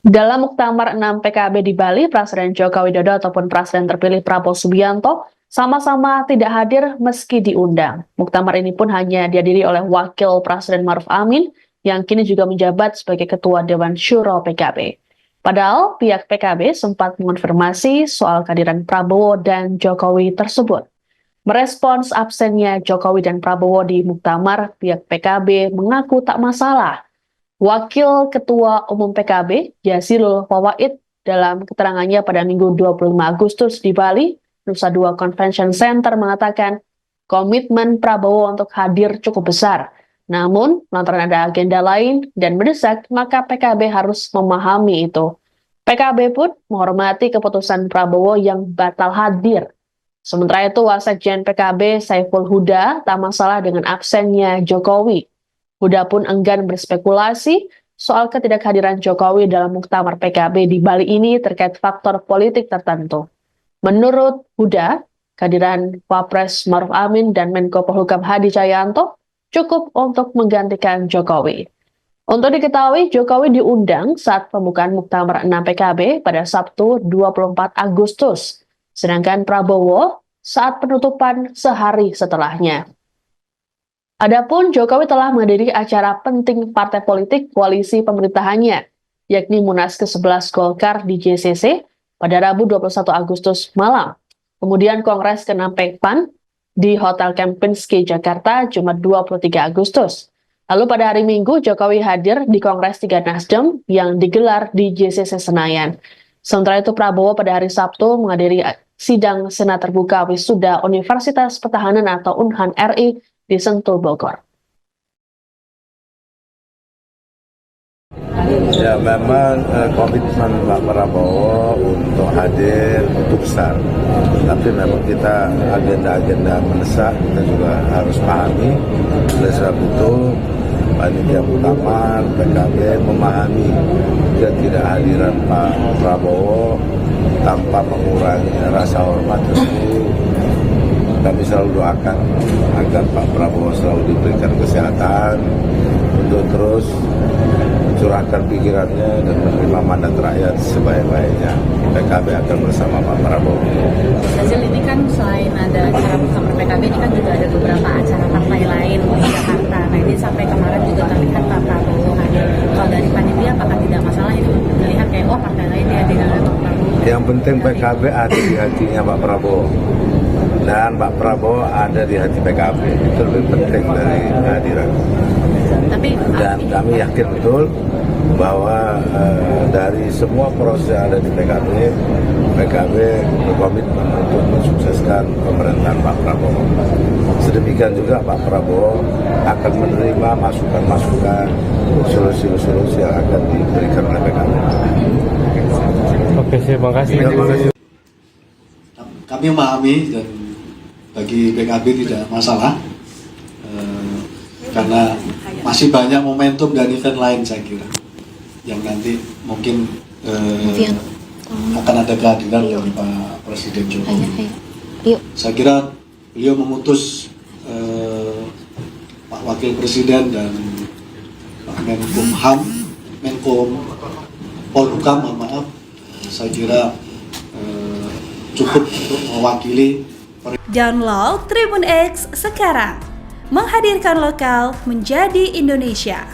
Dalam Muktamar 6 PKB di Bali, Presiden Joko Widodo ataupun Presiden terpilih Prabowo Subianto sama-sama tidak hadir meski diundang. Muktamar ini pun hanya dihadiri oleh Wakil Presiden Maruf Amin yang kini juga menjabat sebagai Ketua Dewan Syuro PKB. Padahal pihak PKB sempat mengonfirmasi soal kehadiran Prabowo dan Jokowi tersebut. Merespons absennya Jokowi dan Prabowo di Muktamar, pihak PKB mengaku tak masalah. Wakil Ketua Umum PKB, Jazilul Fawait, dalam keterangannya pada Minggu 25 Agustus di Bali, Nusa Dua Convention Center mengatakan komitmen Prabowo untuk hadir cukup besar. Namun, lantaran ada agenda lain dan mendesak, maka PKB harus memahami itu. PKB pun menghormati keputusan Prabowo yang batal hadir. Sementara itu, Wasekjen PKB Saiful Huda tak masalah dengan absennya Jokowi. Huda pun enggan berspekulasi soal ketidakhadiran Jokowi dalam Muktamar PKB di Bali ini terkait faktor politik tertentu. Menurut Huda, kehadiran Wapres Maruf Amin dan Menko Polhukam Hadi Cahyanto cukup untuk menggantikan Jokowi. Untuk diketahui, Jokowi diundang saat pembukaan Muktamar 6 PKB pada Sabtu 24 Agustus, sedangkan Prabowo saat penutupan sehari setelahnya. Adapun Jokowi telah menghadiri acara penting partai politik koalisi pemerintahannya, yakni Munas ke-11 Golkar di JCC pada Rabu 21 Agustus malam. Kemudian Kongres ke-6 PAN di Hotel Kempinski, Jakarta, Jumat 23 Agustus. Lalu pada hari Minggu, Jokowi hadir di Kongres 3 Nasdem yang digelar di JCC Senayan. Sementara itu Prabowo pada hari Sabtu menghadiri sidang Senat Terbuka Wisuda Universitas Pertahanan atau UNHAN RI di Sentul, Bogor. Ya, memang komitmen Pak Prabowo untuk hadir itu besar. Tapi memang kita agenda-agenda mendesak kita juga harus pahami. Oleh sebab itu, panitia Muktamar PKB memahami ketidakhadiran Pak Prabowo tanpa mengurangi rasa hormat tersebut. Kami selalu doakan agar Pak Prabowo selalu diberikan kesehatan untuk terus mencurahkan pikirannya dan menerima mandat rakyat sebaik-baiknya. PKB akan bersama Pak Prabowo. Hasil ini kan selain ada acara Muktamar PKB, ini kan juga ada beberapa acara partai lain di Jakarta. Nah ini sampai kemarin juga terlihat Pak Prabowo hadir. Kalau dari panitia apakah tidak masalah itu melihat kayak partai lain dia tidak ada Pak Prabowo? Yang penting PKB ada di hatinya Pak Prabowo. Dan Pak Prabowo ada di hati PKB, itu lebih penting dari kehadiran. Dan kami yakin betul bahwa dari semua proses yang ada di PKB berkomitmen untuk mensukseskan pemerintahan Pak Prabowo. Sedemikian juga Pak Prabowo akan menerima masukan-masukan, solusi-solusi yang akan diberikan oleh PKB. Oke, terima kasih. Kami memahami dan bagi PKB tidak masalah karena masih banyak momentum dan event lain saya kira yang nanti mungkin akan ada kehadiran dari Pak Presiden Jokowi. Saya kira beliau memutus Pak Wakil Presiden dan Pak Menko Polhukam, saya kira cukup untuk mewakili. Download Tribun X sekarang, menghadirkan lokal menjadi Indonesia.